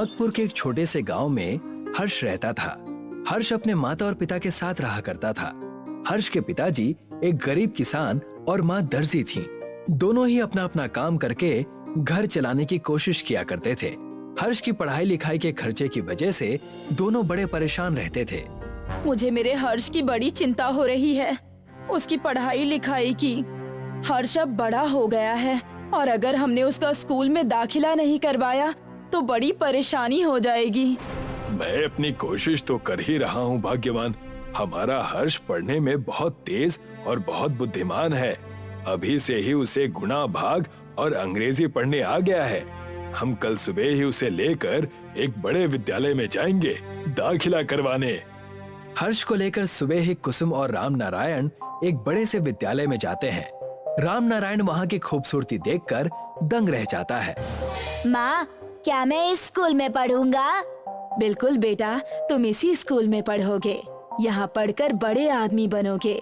नागपुर के एक छोटे से गांव में हर्ष रहता था। हर्ष अपने माता और पिता के साथ रहा करता था। हर्ष के पिताजी एक गरीब किसान और माँ दर्जी थीं। दोनों ही अपना अपना काम करके घर चलाने की कोशिश किया करते थे। हर्ष की पढ़ाई लिखाई के खर्चे की वजह से दोनों बड़े परेशान रहते थे। मुझे मेरे हर्ष की बड़ी चिंता हो रही है, उसकी पढ़ाई लिखाई की। हर्ष अब बड़ा हो गया है और अगर हमने उसका स्कूल में दाखिला नहीं करवाया तो बड़ी परेशानी हो जाएगी। मैं अपनी कोशिश तो कर ही रहा हूँ भाग्यवान। हमारा हर्ष पढ़ने में बहुत तेज और बहुत बुद्धिमान है। अभी से ही उसे गुणा भाग और अंग्रेजी पढ़ने आ गया है। हम कल सुबह ही उसे लेकर एक बड़े विद्यालय में जाएंगे दाखिला करवाने। हर्ष को लेकर सुबह ही कुसुम और राम नारायण एक बड़े से विद्यालय में जाते हैं। राम नारायण वहाँ की खूबसूरती देखकर दंग रह जाता है। माँ, क्या मैं इस स्कूल में पढ़ूंगा? बिल्कुल बेटा, तुम इसी स्कूल में पढ़ोगे। यहाँ पढ़कर बड़े आदमी बनोगे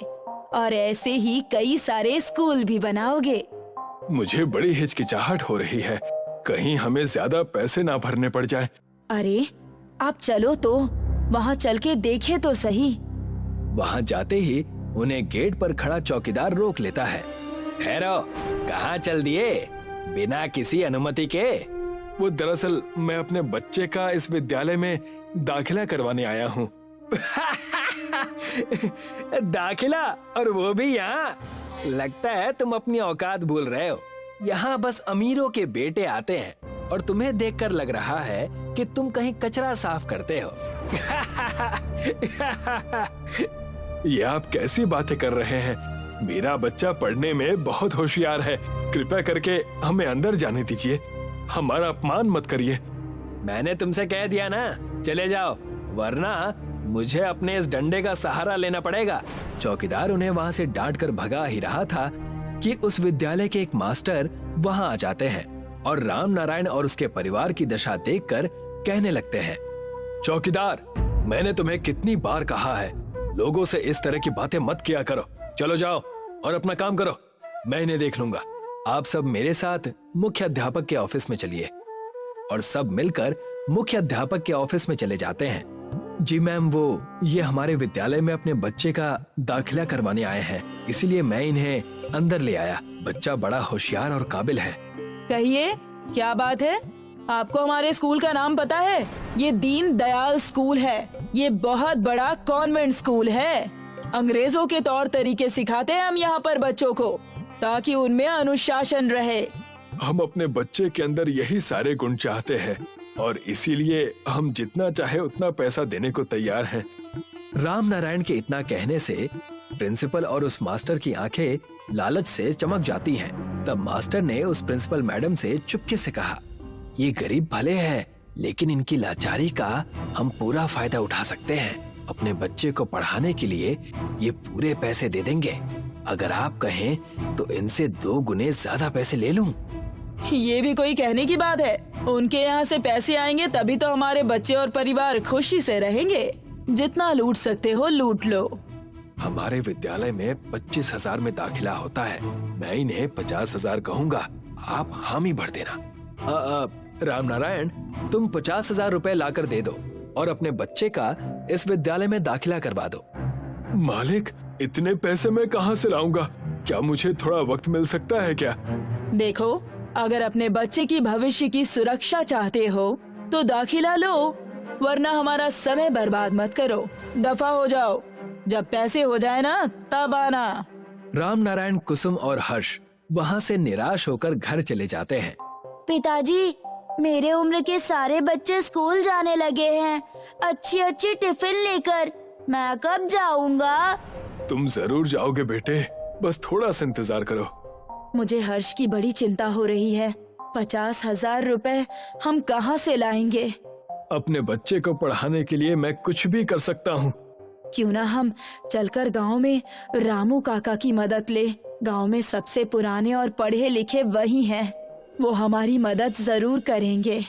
और ऐसे ही कई सारे स्कूल भी बनाओगे। मुझे बड़ी हिचकिचाहट हो रही है, कहीं हमें ज्यादा पैसे ना भरने पड़ जाए। अरे आप चलो तो वहाँ चल के देखे तो सही। वहाँ जाते ही उन्हें गेट पर खड़ा चौकीदार रोक लेता है। ठहरो, कहाँ चल दिए बिना किसी अनुमति के? वो दरअसल मैं अपने बच्चे का इस विद्यालय में दाखिला करवाने आया हूँ। दाखिला, और वो भी यहाँ? लगता है तुम अपनी औकात भूल रहे हो। यहाँ बस अमीरों के बेटे आते हैं और तुम्हें देखकर लग रहा है कि तुम कहीं कचरा साफ करते हो। ये आप कैसी बातें कर रहे हैं? मेरा बच्चा पढ़ने में बहुत होशियार है। कृपया करके हमें अंदर जाने दीजिए, हमारा अपमान मत करिए। मैंने तुमसे कह दिया ना, चले जाओ, वरना मुझे अपने इस डंडे का सहारा लेना पड़ेगा। चौकीदार उन्हें वहाँ से डांटकर भगा ही रहा था कि उस विद्यालय के एक मास्टर वहाँ आ जाते हैं और राम नारायण और उसके परिवार की दशा देखकर कहने लगते हैं, चौकीदार, मैंने तुम्हें कितनी बार कहा है, लोगों से इस तरह की बातें मत किया करो। चलो जाओ और अपना काम करो, मैं इन्हें देख लूंगा। आप सब मेरे साथ मुख्य अध्यापक के ऑफिस में चलिए। और सब मिलकर मुख्य अध्यापक के ऑफिस में चले जाते हैं। जी मैम, ये हमारे विद्यालय में अपने बच्चे का दाखिला करवाने आए हैं, इसीलिए मैं इन्हें अंदर ले आया। बच्चा बड़ा होशियार और काबिल है। कहिए, क्या बात है? आपको हमारे स्कूल का नाम पता है? ये दीन दयाल स्कूल है। ये बहुत बड़ा कॉन्वेंट स्कूल है। अंग्रेजों के तौर तरीके सिखाते हैं हम यहाँ पर बच्चों को, ताकि उनमें अनुशासन रहे। हम अपने बच्चे के अंदर यही सारे गुण चाहते हैं और इसीलिए हम जितना चाहे उतना पैसा देने को तैयार हैं। राम नारायण के इतना कहने से प्रिंसिपल और उस मास्टर की आंखें लालच से चमक जाती हैं। तब मास्टर ने उस प्रिंसिपल मैडम से चुपके से कहा, ये गरीब भले हैं, लेकिन इनकी लाचारी का हम पूरा फायदा उठा सकते हैं। अपने बच्चे को पढ़ाने के लिए ये पूरे पैसे दे देंगे। अगर आप कहें तो इनसे 2 गुने ज्यादा पैसे ले लूं। ये भी कोई कहने की बात है? उनके यहाँ से पैसे आएंगे तभी तो हमारे बच्चे और परिवार खुशी से रहेंगे। जितना लूट सकते हो लूट लो। हमारे विद्यालय में 25,000 में दाखिला होता है। मैं इन्हें 50,000 कहूँगा, आप हामी भर देना। राम नारायण, तुम 50,000 रुपए लाकर दे दो और अपने बच्चे का इस विद्यालय में दाखिला करवा दो। मालिक, इतने पैसे मैं कहाँ से लाऊंगा? क्या मुझे थोड़ा वक्त मिल सकता है क्या? देखो, अगर अपने बच्चे की भविष्य की सुरक्षा चाहते हो तो दाखिला लो, वरना हमारा समय बर्बाद मत करो। दफा हो जाओ, जब पैसे हो जाए ना तब आना। राम नारायण, कुसुम और हर्ष वहाँ से निराश होकर घर चले जाते हैं। पिताजी, मेरे उम्र के सारे बच्चे स्कूल जाने लगे हैं, अच्छी अच्छी टिफिन लेकर। मैं कब जाऊंगा? तुम जरूर जाओगे बेटे, बस थोड़ा सा इंतजार करो। मुझे हर्ष की बड़ी चिंता हो रही है। 50,000 रुपए हम कहाँ से लाएंगे? अपने बच्चे को पढ़ाने के लिए मैं कुछ भी कर सकता हूँ। क्यों ना हम चलकर गांव में रामू काका की मदद ले। गांव में सबसे पुराने और पढ़े लिखे वही हैं। वो हमारी मदद जरूर करेंगे।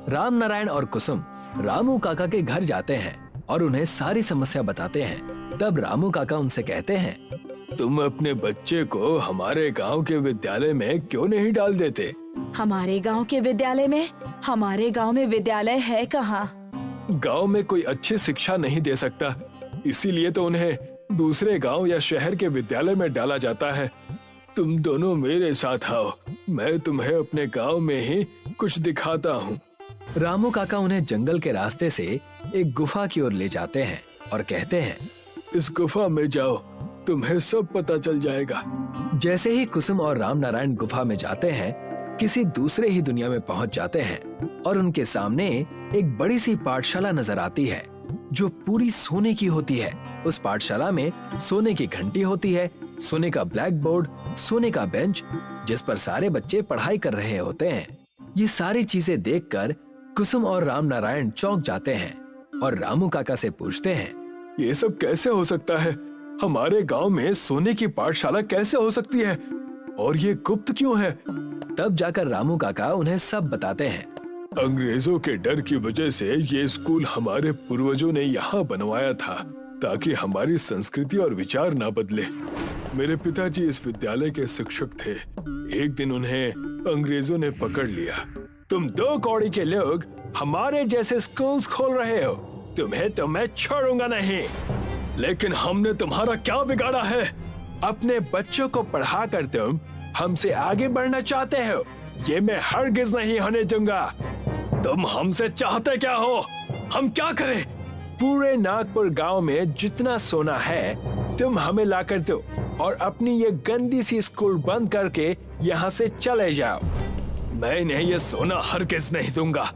राम नारायण और कुसुम रामू काका के घर जाते हैं और उन्हें सारी समस्या बताते हैं। तब रामू काका उनसे कहते हैं, तुम अपने बच्चे को हमारे गांव के विद्यालय में क्यों नहीं डाल देते? हमारे गांव के विद्यालय में हमारे गांव में विद्यालय है कहाँ? गांव में कोई अच्छी शिक्षा नहीं दे सकता, इसीलिए तो उन्हें दूसरे गांव या शहर के विद्यालय में डाला जाता है। तुम दोनों मेरे साथ आओ, मैं तुम्हें अपने गांव में ही कुछ दिखाता हूँ। रामू काका उन्हें जंगल के रास्ते से एक गुफा की ओर ले जाते हैं और कहते हैं, इस गुफा में जाओ, तुम्हें सब पता चल जाएगा। जैसे ही कुसुम और राम नारायण गुफा में जाते हैं, किसी दूसरे ही दुनिया में पहुंच जाते हैं और उनके सामने एक बड़ी सी पाठशाला नजर आती है जो पूरी सोने की होती है। उस पाठशाला में सोने की घंटी होती है, सोने का ब्लैक बोर्ड, सोने का बेंच जिस पर सारे बच्चे पढ़ाई कर रहे होते हैं। ये सारी चीजें देखकर कुसुम और राम नारायण चौंक जाते हैं और रामू काका से पूछते हैं, ये सब कैसे हो सकता है? हमारे गांव में सोने की पाठशाला कैसे हो सकती है? और ये गुप्त क्यों है? तब जाकर रामू काका उन्हें सब बताते हैं। अंग्रेजों के डर की वजह से ये स्कूल हमारे पूर्वजों ने यहाँ बनवाया था ताकि हमारी संस्कृति और विचार ना बदले। मेरे पिताजी इस विद्यालय के शिक्षक थे। एक दिन उन्हें अंग्रेजों ने पकड़ लिया। तुम 2 कौड़ी के लोग हमारे जैसे स्कूल्स खोल रहे हो, तुम्हें तो मैं छोड़ूंगा नहीं। लेकिन हमने तुम्हारा क्या बिगाड़ा है? अपने बच्चों को पढ़ाकर तुम हमसे आगे बढ़ना चाहते हो, ये मैं हरगिज नहीं होने दूंगा। तुम हमसे चाहते क्या हो? हम क्या करें? पूरे नागपुर गांव में जितना सोना है तुम हमें लाकर दो और अपनी ये गंदी सी स्कूल बंद करके यहाँ से चले जाओ। मैं इन्हें ये सोना हरगिज नहीं दूंगा।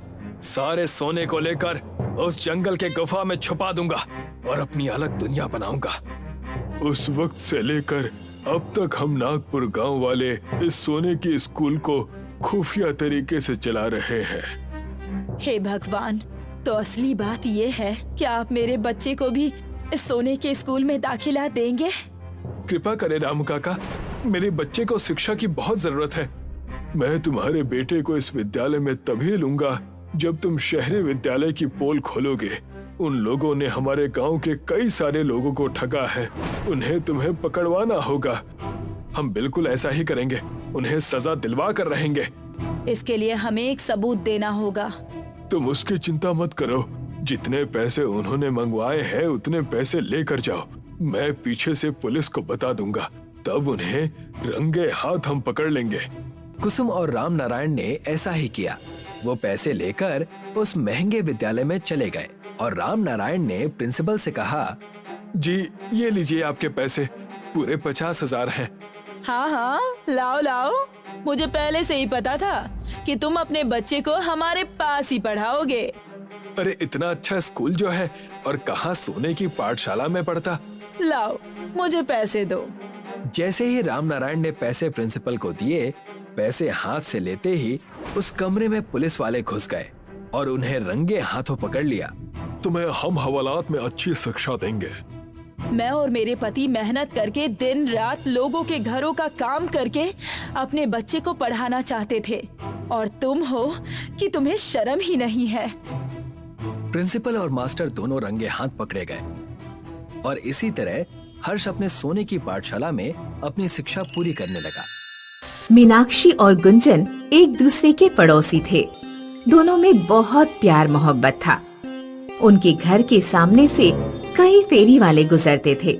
सारे सोने को लेकर उस जंगल के गुफा में छुपा दूंगा और अपनी अलग दुनिया बनाऊंगा। उस वक्त से लेकर अब तक हम नागपुर गांव वाले इस सोने की स्कूल को खुफिया तरीके से चला रहे हैं। हे भगवान, तो असली बात ये है कि आप मेरे बच्चे को भी इस सोने के स्कूल में दाखिला देंगे? कृपा करें रामू काका, मेरे बच्चे को शिक्षा की बहुत जरूरत है। मैं तुम्हारे बेटे को इस विद्यालय में तभी लूंगा जब तुम शहरी विद्यालय की पोल खोलोगे। उन लोगों ने हमारे गांव के कई सारे लोगों को ठगा है, उन्हें तुम्हें पकड़वाना होगा। हम बिल्कुल ऐसा ही करेंगे, उन्हें सजा दिलवा कर रहेंगे। इसके लिए हमें एक सबूत देना होगा। तुम उसकी चिंता मत करो, जितने पैसे उन्होंने मंगवाए हैं उतने पैसे लेकर जाओ। मैं पीछे से पुलिस को बता दूंगा, तब उन्हें रंगे हाथ हम पकड़ लेंगे। कुसुम और राम नारायण ने ऐसा ही किया। वो पैसे लेकर उस महंगे विद्यालय में चले गए और राम नारायण ने प्रिंसिपल से कहा, जी ये लीजिए आपके पैसे, पूरे 50,000 हैं। हाँ हाँ, लाओ लाओ। मुझे पहले से ही पता था कि तुम अपने बच्चे को हमारे पास ही पढ़ाओगे। अरे इतना अच्छा स्कूल जो है और कहाँ सोने की पाठशाला में पढ़ता। लाओ, मुझे पैसे दो। जैसे ही राम नारायण ने पैसे प्रिंसिपल को दिए, पैसे हाथ से लेते ही उस कमरे में पुलिस वाले घुस गए और उन्हें रंगे हाथों पकड़ लिया। तुम्हें हम हवालात में अच्छी शिक्षा देंगे। मैं और मेरे पति मेहनत करके दिन रात लोगों के घरों का काम करके अपने बच्चे को पढ़ाना चाहते थे, और तुम हो कि तुम्हें शर्म ही नहीं है। प्रिंसिपल और मास्टर दोनों रंगे हाथ पकड़े गए और इसी तरह हर्ष अपने सोने की पाठशाला में अपनी शिक्षा पूरी करने लगा। मीनाक्षी और गुंजन एक दूसरे के पड़ोसी थे। दोनों में बहुत प्यार मोहब्बत था। उनके घर के सामने से कई फेरी वाले गुजरते थे।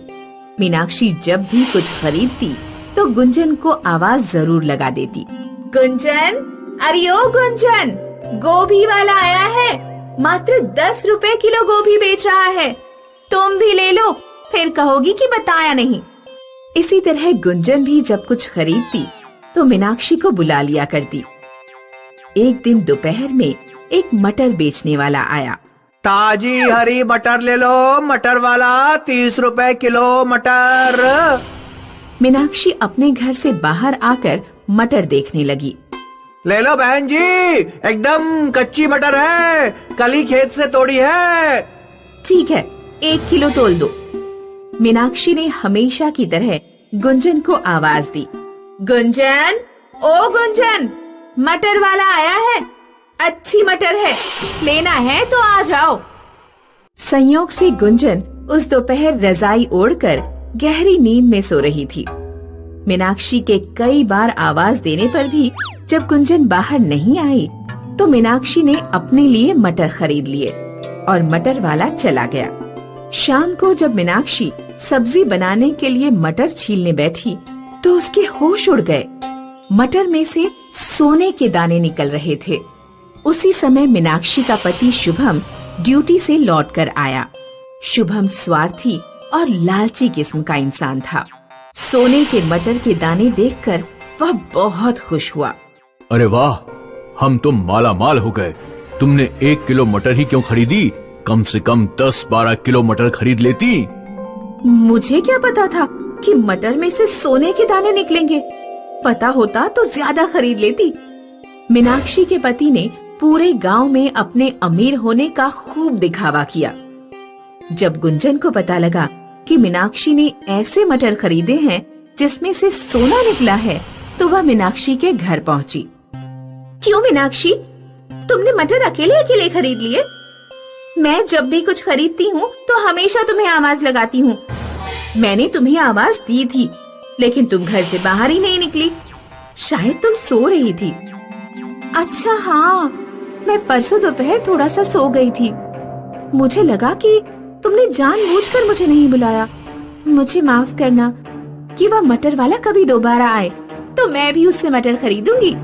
मीनाक्षी जब भी कुछ खरीदती तो गुंजन को आवाज जरूर लगा देती। गुंजन, अरे ओ गुंजन, गोभी वाला आया है, मात्र 10 रुपए किलो गोभी बेच रहा है, तुम भी ले लो, फिर कहोगी कि बताया नहीं। इसी तरह गुंजन भी जब कुछ खरीदती तो मीनाक्षी को बुला लिया करती। एक दिन दोपहर में एक मटर बेचने वाला आया। ताजी हरी मटर ले लो, मटर वाला 30 रुपए किलो मटर। मीनाक्षी अपने घर से बाहर आकर मटर देखने लगी। ले लो बहन जी, एकदम कच्ची मटर है, कल ही खेत से तोड़ी है। ठीक है, 1 किलो तोल दो। मीनाक्षी ने हमेशा की तरह गुंजन को आवाज दी। गुंजन, ओ गुंजन, मटर वाला आया है, अच्छी मटर है, लेना है तो आ जाओ। संयोग से गुंजन उस दोपहर रजाई ओढ़कर गहरी नींद में सो रही थी। मीनाक्षी के कई बार आवाज देने पर भी जब गुंजन बाहर नहीं आई तो मीनाक्षी ने अपने लिए मटर खरीद लिए और मटर वाला चला गया। शाम को जब मीनाक्षी सब्जी बनाने के लिए मटर छीलने बैठी तो उसके होश उड़ गए। मटर में से सोने के दाने निकल रहे थे। उसी समय मीनाक्षी का पति शुभम ड्यूटी से लौटकर आया। शुभम स्वार्थी और लालची किस्म का इंसान था। सोने के मटर के दाने देखकर वह बहुत खुश हुआ। अरे वाह, हम तो माला माल हो गए। तुमने 1 किलो मटर ही क्यों खरीदी? कम से कम 10-12 किलो मटर खरीद लेती। मुझे क्या पता था कि मटर में से सोने के दाने निकलेंगे। पता होता तो ज्यादा खरीद लेती। मीनाक्षी के पति ने पूरे गांव में अपने अमीर होने का खूब दिखावा किया। जब गुंजन को पता लगा कि मीनाक्षी ने ऐसे मटर खरीदे हैं जिसमें से सोना निकला है, तो वह मीनाक्षी के घर पहुंची। क्यों मीनाक्षी, तुमने मटर अकेले अकेले खरीद लिए? मैं जब भी कुछ खरीदती हूँ तो हमेशा तुम्हें आवाज लगाती हूँ। मैंने तुम्हें आवाज दी थी, लेकिन तुम घर से बाहर ही नहीं निकली। शायद तुम सो रही थी। अच्छा हाँ, मैं परसों दोपहर थोड़ा सा सो गई थी। मुझे लगा कि तुमने जानबूझकर मुझे नहीं बुलाया। मुझे माफ करना। कि वह मटर वाला कभी दोबारा आए तो मैं भी उससे मटर खरीदूंगी।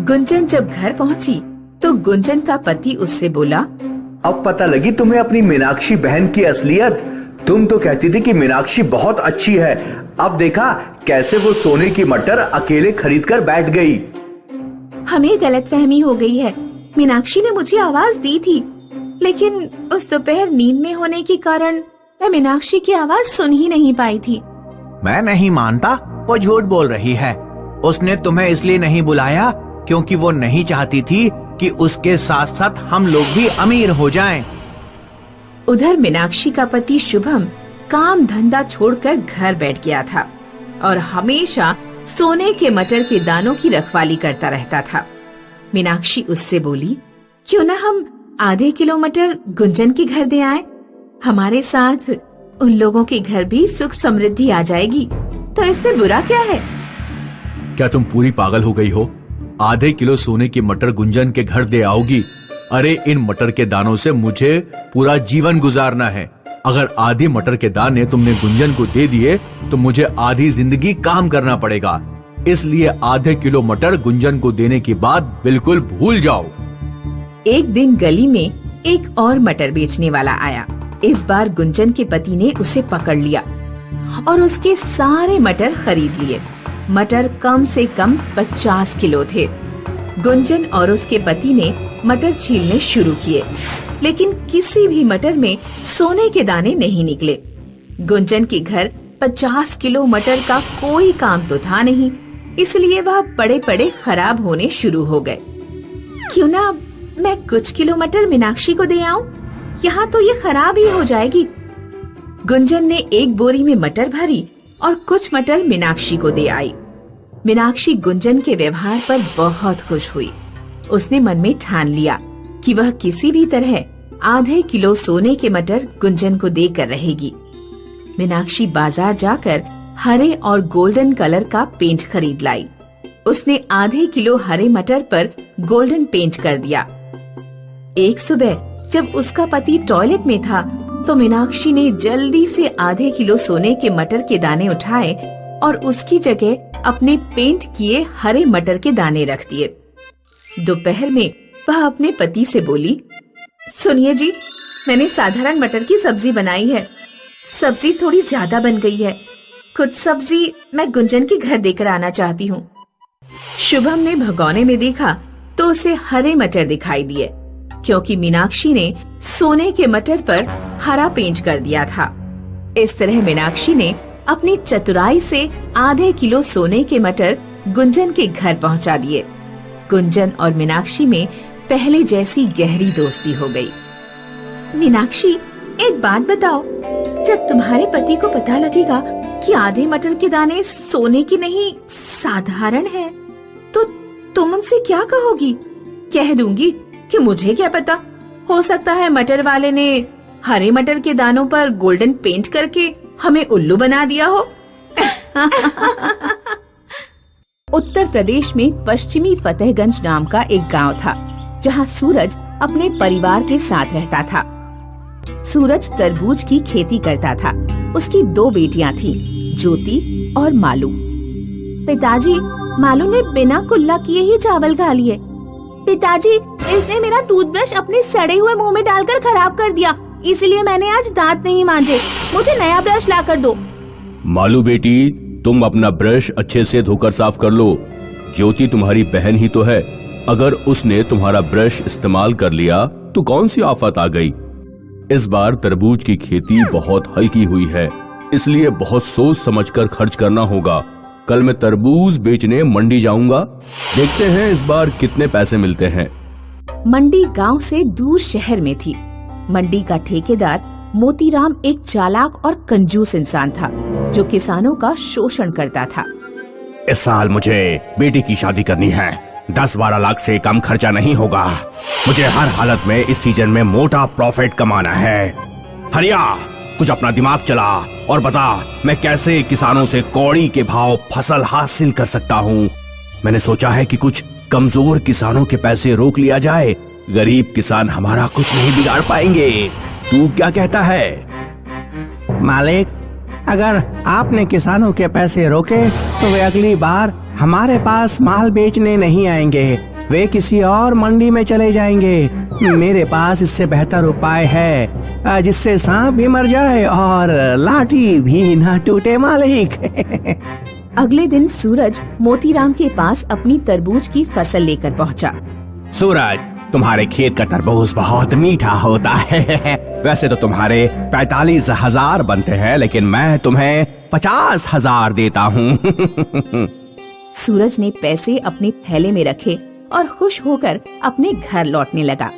गुंजन जब घर पहुंची तो गुंजन का पति उससे बोला, अब पता लगी तुम्हें अपनी मीनाक्षी बहन की असलियत। तुम तो कहती थी कि मीनाक्षी बहुत अच्छी है। अब देखा कैसे वो सोने की मटर अकेले खरीद कर बैठ गई। हमें गलतफहमी हो गई है। मीनाक्षी ने मुझे आवाज दी थी, लेकिन उस दोपहर नींद में होने के कारण मैं मीनाक्षी की आवाज सुन ही नहीं पाई थी। मैं नहीं मानता, वो झूठ बोल रही है। उसने तुम्हें इसलिए नहीं बुलाया क्योंकि वो नहीं चाहती थी कि उसके साथ साथ हम लोग भी अमीर हो जाएं। उधर मीनाक्षी का पति शुभम काम धंधा छोड़कर घर बैठ गया था और हमेशा सोने के मटर के दानों की रखवाली करता रहता था। मीनाक्षी उससे बोली, क्यों ना हम आधे किलो मटर गुंजन के घर दे आए? हमारे साथ उन लोगों के घर भी सुख समृद्धि आ जाएगी, तो इसमें बुरा क्या है? क्या तुम पूरी पागल हो गई हो? आधे किलो सोने की मटर गुंजन के घर दे आओगी? अरे इन मटर के दानों से मुझे पूरा जीवन गुजारना है। अगर आधी मटर के दाने तुमने गुंजन को दे दिए तो मुझे आधी जिंदगी काम करना पड़ेगा। इसलिए आधे किलो मटर गुंजन को देने की बात बिल्कुल भूल जाओ। एक दिन गली में एक और मटर बेचने वाला आया। इस बार गुंजन के पति ने उसे पकड़ लिया और उसके सारे मटर खरीद लिए। मटर कम से कम 50 किलो थे। गुंजन और उसके पति ने मटर छीलने शुरू किए, लेकिन किसी भी मटर में सोने के दाने नहीं निकले। गुंजन के घर 50 किलो मटर का कोई काम तो था नहीं, इसलिए वह पड़े पड़े खराब होने शुरू हो गए। क्यों ना मैं कुछ किलो मटर मीनाक्षी को दे आऊं? यहाँ तो ये खराब ही हो जाएगी। गुंजन ने एक बोरी में मटर भरी और कुछ मटर मीनाक्षी को दे आई। मीनाक्षी गुंजन के व्यवहार पर बहुत खुश हुई। उसने मन में ठान लिया कि वह किसी भी तरह आधे किलो सोने के मटर गुंजन को देकर रहेगी। मीनाक्षी बाजार जाकर हरे और गोल्डन कलर का पेंट खरीद लाई। उसने आधे किलो हरे मटर पर गोल्डन पेंट कर दिया। एक सुबह जब उसका पति टॉयलेट में था तो मीनाक्षी ने जल्दी से आधे किलो सोने के मटर के दाने उठाए और उसकी जगह अपने पेंट किए हरे मटर के दाने रख दिए। दोपहर में वह अपने पति से बोली, सुनिए जी, मैंने साधारण मटर की सब्जी बनाई है। सब्जी थोड़ी ज्यादा बन गई है। कुछ सब्जी मैं गुंजन के घर देकर आना चाहती हूँ। शुभम ने भगोने में देखा तो उसे हरे मटर दिखाई दिए, क्योंकि मीनाक्षी ने सोने के मटर पर हरा पेंट कर दिया था। इस तरह मीनाक्षी ने अपनी चतुराई से आधे किलो सोने के मटर गुंजन के घर पहुंचा दिए। गुंजन और मीनाक्षी में पहले जैसी गहरी दोस्ती हो गई। मीनाक्षी, एक बात बताओ, जब तुम्हारे पति को पता लगेगा कि आधे मटर के दाने सोने की नहीं साधारण हैं, तो तुम उनसे क्या कहोगी? कह दूंगी कि मुझे क्या पता, हो सकता है मटर वाले ने हरे मटर के दानों पर गोल्डन पेंट करके हमें उल्लू बना दिया हो। उत्तर प्रदेश में पश्चिमी फतेहगंज नाम का एक गांव था, जहां सूरज अपने परिवार के साथ रहता था। सूरज तरबूज की खेती करता था। उसकी 2 बेटियां थीं, ज्योति और मालू। पिताजी, मालू ने बिना कुल्ला किए ही चावल खा लिए। पिताजी, इसने मेरा टूथब्रश अपने सड़े हुए मुंह में डालकर खराब कर दिया, इसलिए मैंने आज दांत नहीं मांजे। मुझे नया ब्रश ला कर दो। मालू बेटी, तुम अपना ब्रश अच्छे से धोकर साफ कर लो। ज्योति तुम्हारी बहन ही तो है, अगर उसने तुम्हारा ब्रश इस्तेमाल कर लिया तो कौन सी आफत आ गई। इस बार तरबूज की खेती बहुत हल्की हुई है, इसलिए बहुत सोच समझकर खर्च करना होगा। कल मैं तरबूज बेचने मंडी जाऊंगा, देखते हैं इस बार कितने पैसे मिलते हैं। मंडी गांव से दूर शहर में थी। मंडी का ठेकेदार मोतीराम एक चालाक और कंजूस इंसान था, जो किसानों का शोषण करता था। इस साल मुझे बेटी की शादी करनी है। 10-12 लाख से कम खर्चा नहीं होगा। मुझे हर हालत में इस सीजन में मोटा प्रॉफिट कमाना है। हरिया, कुछ अपना दिमाग चला और बता, मैं कैसे किसानों से कौड़ी के भाव फसल हासिल कर सकता हूँ। मैंने सोचा है कि कुछ कमजोर किसानों के पैसे रोक लिया जाए। गरीब किसान हमारा कुछ नहीं बिगाड़ पाएंगे। तू क्या कहता है? मालिक, अगर आपने किसानों के पैसे रोके तो वे अगली बार हमारे पास माल बेचने नहीं आएंगे। वे किसी और मंडी में चले जाएंगे। मेरे पास इससे बेहतर उपाय है, जिससे सांप भी मर जाए और लाठी भी ना टूटे मालिक। अगले दिन सूरज मोतीराम के पास अपनी तरबूज की फसल लेकर पहुंचा। सूरज, तुम्हारे खेत का तरबूज बहुत मीठा होता है। वैसे तो तुम्हारे 45,000 बनते हैं, लेकिन मैं तुम्हें 50,000 देता हूँ। सूरज ने पैसे अपने थैले में रखे और खुश होकर अपने घर लौटने लगा।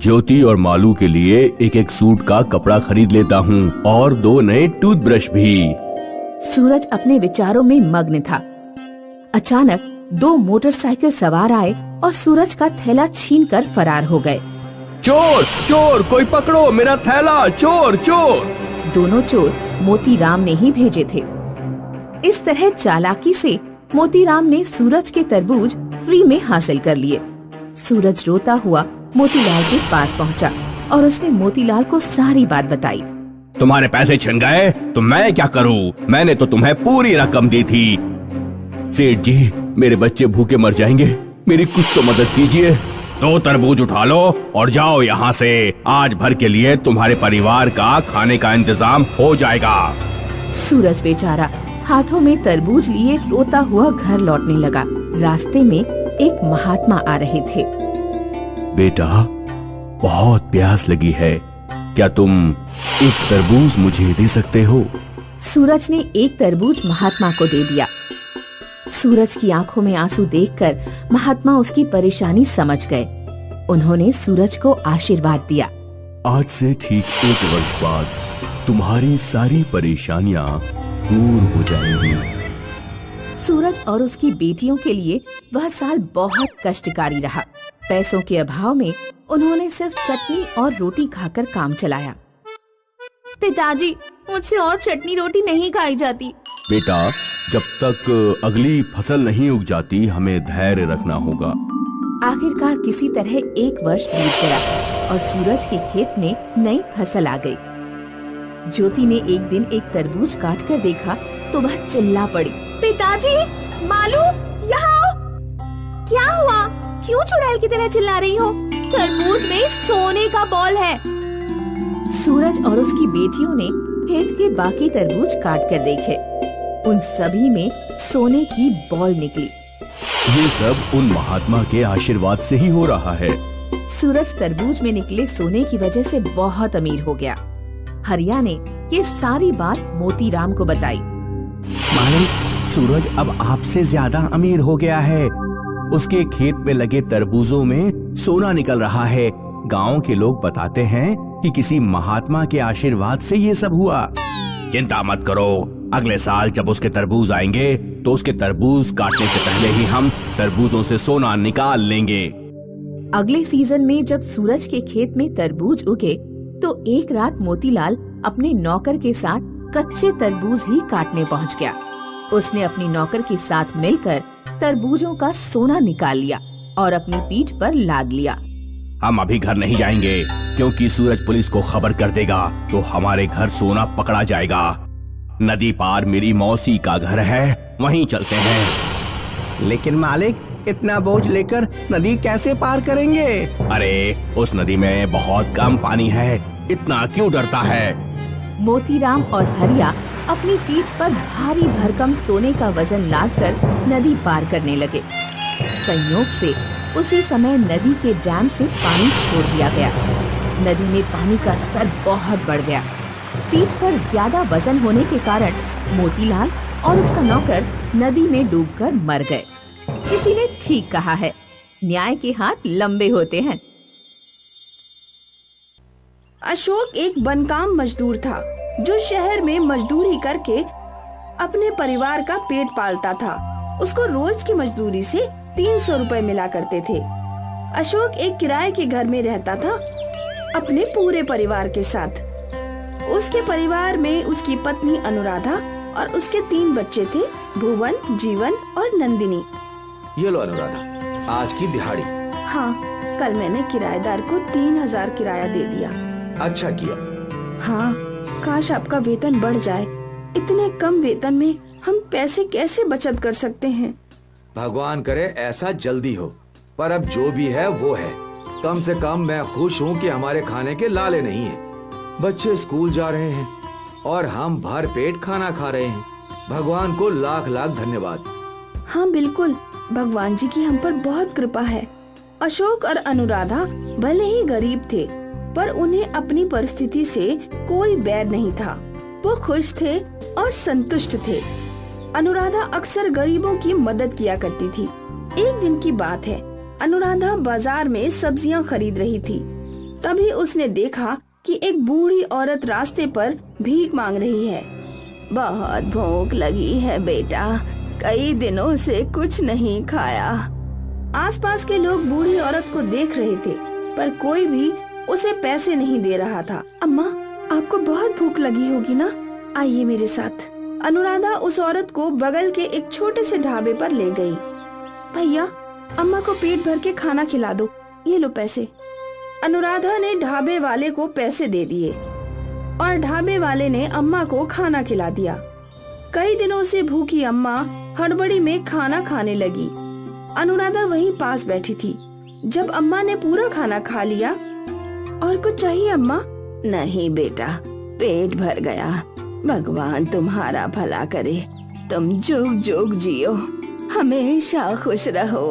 ज्योति और मालू के लिए एक एक सूट का कपड़ा खरीद लेता हूँ और 2 नए टूथब्रश भी। सूरज अपने विचारों में मग्न था। अचानक 2 मोटरसाइकिल सवार आए और सूरज का थैला छीनकर फरार हो गए। चोर चोर, कोई पकड़ो मेरा थैला, चोर चोर। दोनों चोर मोतीराम ने ही भेजे थे। इस तरह चालाकी से मोतीराम ने सूरज के तरबूज फ्री में हासिल कर लिए। सूरज रोता हुआ मोतीलाल के पास पहुंचा और उसने मोतीलाल को सारी बात बताई। तुम्हारे पैसे छिन गए तो मैं क्या करूं? मैंने तो तुम्हें पूरी रकम दी थी। सेठ जी, मेरे बच्चे भूखे मर जाएंगे, मेरी कुछ तो मदद कीजिए। 2 तरबूज उठा लो और जाओ यहाँ से। आज भर के लिए तुम्हारे परिवार का खाने का इंतजाम हो जाएगा। सूरज बेचारा हाथों में तरबूज लिए रोता हुआ घर लौटने लगा। रास्ते में एक महात्मा आ रहे थे। बेटा, बहुत प्यास लगी है, क्या तुम एक तरबूज मुझे दे सकते हो? सूरज ने एक तरबूज महात्मा को दे दिया। सूरज की आंखों में आंसू देखकर महात्मा उसकी परेशानी समझ गए। उन्होंने सूरज को आशीर्वाद दिया। आज से ठीक 1 वर्ष बाद तुम्हारी सारी परेशानियां दूर हो जाएंगी। सूरज और उसकी बेटियों के लिए वह साल बहुत कष्टकारी रहा। पैसों के अभाव में उन्होंने सिर्फ चटनी और रोटी खाकर काम चलाया। पिताजी, मुझसे और चटनी रोटी नहीं खाई जाती। बेटा, जब तक अगली फसल नहीं उग जाती हमें धैर्य रखना होगा। आखिरकार किसी तरह 1 वर्ष बीत गया और सूरज के खेत में नई फसल आ गई। ज्योति ने एक दिन एक तरबूज काट कर देखा तो वह चिल्ला पड़ी, पिताजी, मालू, यहाँ आओ। क्या हुआ? क्यों चुड़ैल की तरह चिल्ला रही हो? तरबूज में सोने का बॉल है। सूरज और उसकी बेटियों ने खेत के बाकी तरबूज काट कर देखे। उन सभी में सोने की बॉल निकली। ये सब उन महात्मा के आशीर्वाद से ही हो रहा है। सूरज तरबूज में निकले सोने की वजह से बहुत अमीर हो गया। हरिया ने ये सारी बात मोतीराम को बताई। मालिक, सूरज अब आपसे ज्यादा अमीर हो गया है। उसके खेत में लगे तरबूजों में सोना निकल रहा है। गांव के लोग बताते हैं कि किसी महात्मा के आशीर्वाद से ये सब हुआ। चिंता मत करो, अगले साल जब उसके तरबूज आएंगे तो उसके तरबूज काटने से पहले ही हम तरबूजों से सोना निकाल लेंगे। अगले सीजन में जब सूरज के खेत में तरबूज उगे तो एक रात मोतीलाल अपने नौकर के साथ कच्चे तरबूज ही काटने पहुंच गया। उसने अपनी नौकर के साथ मिलकर तरबूजों का सोना निकाल लिया और अपनी पीठ पर लाद लिया। हम अभी घर नहीं जाएंगे क्योंकि सूरज पुलिस को खबर कर देगा तो हमारे घर सोना पकड़ा जाएगा। नदी पार मेरी मौसी का घर है, वहीं चलते हैं। लेकिन मालिक, इतना बोझ लेकर नदी कैसे पार करेंगे? अरे उस नदी में बहुत कम पानी है, इतना क्यों डरता है? मोतीराम और हरिया अपनी पीठ पर भारी भरकम सोने का वजन लादकर नदी पार करने लगे। संयोग से उसी समय नदी के डैम से पानी छोड़ दिया गया। नदी में पानी का स्तर बहुत बढ़ गया। पीठ पर ज्यादा वजन होने के कारण मोतीलाल और उसका नौकर नदी में डूबकर मर गए। किसी ने ठीक कहा है, न्याय के हाथ लंबे होते हैं। अशोक एक बनकाम मजदूर था जो शहर में मजदूरी करके अपने परिवार का पेट पालता था। उसको रोज की मजदूरी से 300 रुपए मिला करते थे। अशोक एक किराए के घर में रहता था अपने पूरे परिवार के साथ। उसके परिवार में उसकी पत्नी अनुराधा और उसके 3 बच्चे थे, भुवन, जीवन और नंदिनी। ये लो अनुराधा, आज की दिहाड़ी। हाँ, कल मैंने किराएदार को 3000 किराया दे दिया। अच्छा किया। हाँ, काश आपका वेतन बढ़ जाए। इतने कम वेतन में हम पैसे कैसे बचत कर सकते हैं? भगवान करे ऐसा जल्दी हो, पर अब जो भी है वो है। कम से कम मैं खुश हूँ कि हमारे खाने के लाले नहीं है। बच्चे स्कूल जा रहे हैं और हम भर पेट खाना खा रहे हैं। भगवान को लाख लाख धन्यवाद। हाँ बिल्कुल, भगवान जी की हम पर बहुत कृपा है। अशोक और अनुराधा भले ही गरीब थे, पर उन्हें अपनी परिस्थिति से कोई बैर नहीं था। वो खुश थे और संतुष्ट थे। अनुराधा अक्सर गरीबों की मदद किया करती थी। एक दिन की बात है, अनुराधा बाजार में सब्जियां खरीद रही थी। तभी उसने देखा कि एक बूढ़ी औरत रास्ते पर भीख मांग रही है। बहुत भूख लगी है बेटा, कई दिनों से कुछ नहीं खाया। आसपास के लोग बूढ़ी औरत को देख रहे थे, पर कोई भी उसे पैसे नहीं दे रहा था। अम्मा, आपको बहुत भूख लगी होगी ना? आइए मेरे साथ। अनुराधा उस औरत को बगल के एक छोटे से ढाबे पर ले गई। भैया, अम्मा को पेट भर के खाना खिला दो, ये लो पैसे। अनुराधा ने ढाबे वाले को पैसे दे दिए और ढाबे वाले ने अम्मा को खाना खिला दिया। कई दिनों से भूखी अम्मा हड़बड़ी में खाना खाने लगी। अनुराधा वहीं पास बैठी थी। जब अम्मा ने पूरा खाना खा लिया, और कुछ चाहिए अम्मा? नहीं बेटा, पेट भर गया। भगवान तुम्हारा भला करे, तुम जुग जुग जियो, हमेशा खुश रहो।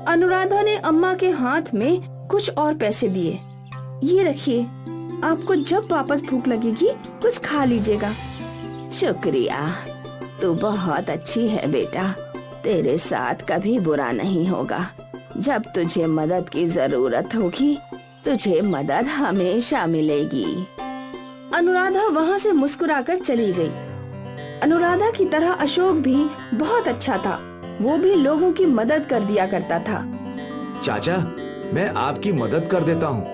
अनुराधा ने अम्मा के हाथ में कुछ और पैसे दिए। ये रखिए, आपको जब वापस भूख लगेगी कुछ खा लीजिएगा। शुक्रिया, तू बहुत अच्छी है बेटा, तेरे साथ कभी बुरा नहीं होगा। जब तुझे मदद की जरूरत होगी तुझे मदद हमेशा मिलेगी। अनुराधा वहाँ से मुस्कुराकर चली गई। अनुराधा की तरह अशोक भी बहुत अच्छा था। वो भी लोगों की मदद कर दिया करता था। चाचा, मैं आपकी मदद कर देता हूँ,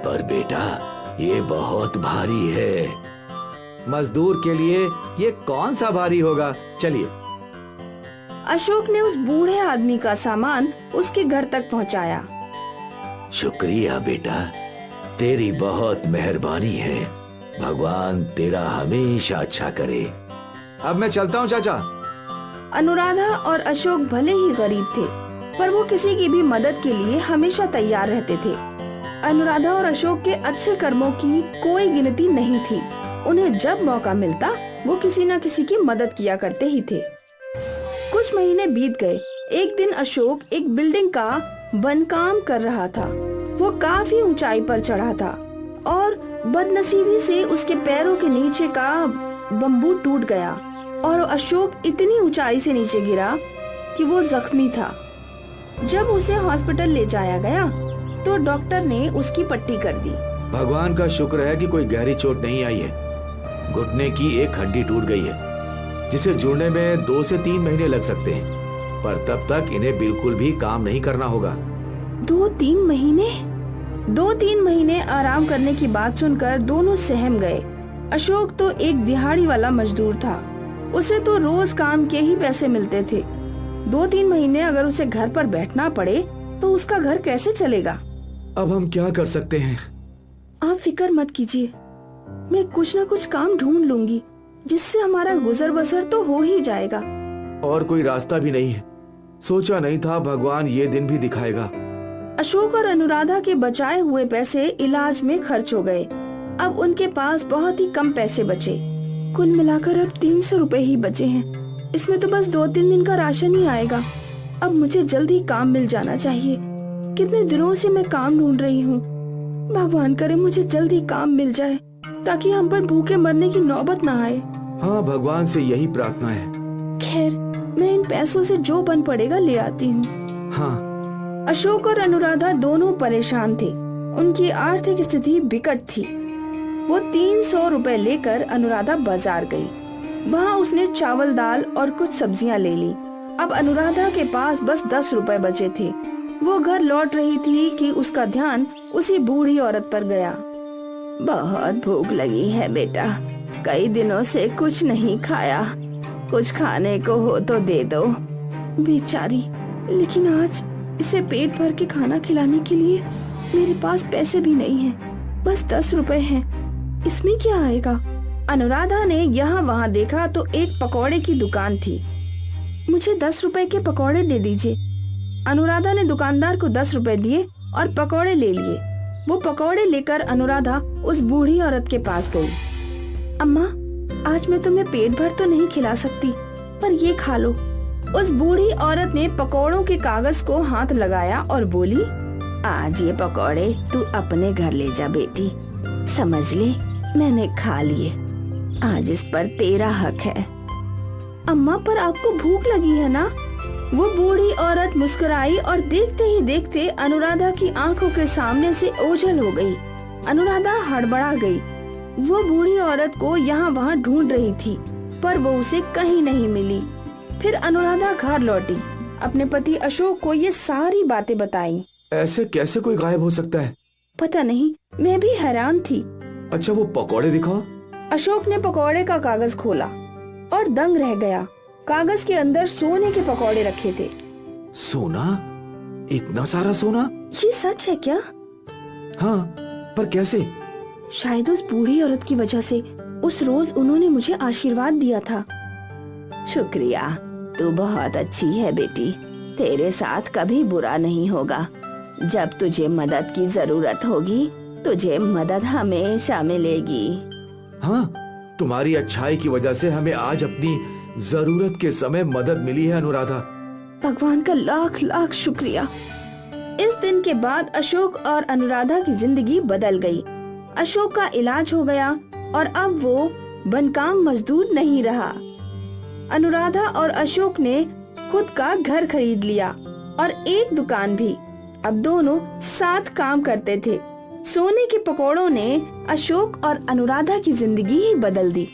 पर बेटा ये बहुत भारी है। मजदूर के लिए ये कौन सा भारी होगा? चलिए। अशोक ने उस बूढ़े आदमी का सामान उसके घर तक पहुँचाया। शुक्रिया बेटा, तेरी बहुत मेहरबानी है। भगवान तेरा हमेशा अच्छा करे। अब मैं चलता हूँ चाचा। अनुराधा और अशोक भले ही गरीब थे, पर वो किसी की भी मदद के लिए हमेशा तैयार रहते थे। अनुराधा और अशोक के अच्छे कर्मों की कोई गिनती नहीं थी। उन्हें जब मौका मिलता वो किसी न किसी की मदद किया करते ही थे। कुछ महीने बीत गए। एक दिन अशोक एक बिल्डिंग का बनकाम कर रहा था। वो काफी ऊंचाई पर चढ़ा था और बदनसीबी से उसके पैरों के नीचे का बम्बू टूट गया और अशोक इतनी ऊंचाई से नीचे गिरा कि वो जख्मी था। जब उसे हॉस्पिटल ले जाया गया तो डॉक्टर ने उसकी पट्टी कर दी। भगवान का शुक्र है कि कोई गहरी चोट नहीं आई है। घुटने की एक हड्डी टूट गई है, जिसे जुड़ने में 2 से 3 महीने लग सकते हैं, पर तब तक इन्हें बिल्कुल भी काम नहीं करना होगा। 2-3 महीने? 2-3 महीने आराम करने की बात सुनकर दोनों सहम गए। अशोक तो एक दिहाड़ी वाला मजदूर था। उसे तो रोज काम के ही पैसे मिलते थे। 2-3 महीने अगर उसे घर पर बैठना पड़े तो उसका घर कैसे चलेगा? अब हम क्या कर सकते हैं? आप फिक्र मत कीजिए, मैं कुछ न कुछ काम ढूंढ लूंगी जिससे हमारा गुजर बसर तो हो ही जाएगा। और कोई रास्ता भी नहीं है। सोचा नहीं था भगवान ये दिन भी दिखाएगा। अशोक और अनुराधा के बचाए हुए पैसे इलाज में खर्च हो गए। अब उनके पास बहुत ही कम पैसे बचे। कुल मिलाकर अब 300 रुपए ही बचे हैं। इसमें तो बस 2-3 दिन का राशन ही आएगा। अब मुझे जल्दी काम मिल जाना चाहिए। कितने दिनों से मैं काम ढूंढ रही हूँ। भगवान करे मुझे जल्दी काम मिल जाए ताकि हम पर भूखे मरने की नौबत ना आए। हाँ, भगवान से यही प्रार्थना है। खैर, मैं इन पैसों से जो बन पड़ेगा ले आती हूँ। हाँ। अशोक और अनुराधा दोनों परेशान थे। उनकी आर्थिक स्थिति बिकट थी। वो 300 रुपए लेकर अनुराधा बाजार गई। वहाँ उसने चावल, दाल और कुछ सब्जियाँ ले ली। अब अनुराधा के पास बस 10 रुपए बचे थे। वो घर लौट रही थी कि उसका ध्यान उसी बूढ़ी औरत पर गया। बहुत भूख लगी है बेटा, कई दिनों से कुछ नहीं खाया, कुछ खाने को हो तो दे दो। बेचारी, लेकिन आज इसे पेट भर के खाना खिलाने के लिए मेरे पास पैसे भी नहीं हैं, बस 10 रुपए हैं। इसमें क्या आएगा? अनुराधा ने यहाँ वहाँ देखा तो एक पकौड़े की दुकान थी। मुझे 10 रुपए के पकौड़े दे दीजिए। अनुराधा ने दुकानदार को 10 रुपए दिए और पकौड़े ले लिए। वो पकौड़े लेकर अनुराधा उस बूढ़ी औरत के पास गई। अम्मा, आज मैं तुम्हें पेट भर तो नहीं खिला सकती, पर ये खा लो। उस बूढ़ी औरत ने पकौड़ों के कागज को हाथ लगाया और बोली, आज ये पकौड़े तू अपने घर ले जा बेटी, समझ ले मैंने खा लिए, आज इस पर तेरा हक है। अम्मा, पर आपको भूख लगी है ना? वो बूढ़ी औरत मुस्कुराई और देखते ही देखते अनुराधा की आंखों के सामने से ओझल हो गई। अनुराधा हड़बड़ा गई। वो बूढ़ी औरत को यहाँ वहाँ ढूंढ रही थी, पर वो उसे कहीं नहीं मिली। फिर अनुराधा घर लौटी, अपने पति अशोक को ये सारी बातें बताई। ऐसे कैसे कोई गायब हो सकता है? पता नहीं, मैं भी हैरान थी। अच्छा, वो पकौड़े दिखाओ। अशोक ने पकौड़े का कागज खोला और दंग रह गया। कागज के अंदर सोने के पकौड़े रखे थे। सोना? इतना सारा सोना? ये सच है क्या? हाँ, पर कैसे? शायद उस बूढ़ी औरत की वजह से। उस रोज उन्होंने मुझे आशीर्वाद दिया था। शुक्रिया, तू बहुत अच्छी है बेटी, तेरे साथ कभी बुरा नहीं होगा। जब तुझे मदद की जरूरत होगी तुझे मदद हमेशा मिलेगी। हाँ, तुम्हारी अच्छाई की वजह से हमें आज अपनी जरूरत के समय मदद मिली है अनुराधा। भगवान का लाख लाख शुक्रिया। इस दिन के बाद अशोक और अनुराधा की जिंदगी बदल गई। अशोक का इलाज हो गया और अब वो बनकाम मजदूर नहीं रहा। अनुराधा और अशोक ने खुद का घर खरीद लिया और एक दुकान भी। अब दोनों साथ काम करते थे। सोने के पकौड़ों ने अशोक और अनुराधा की जिंदगी ही बदल दी।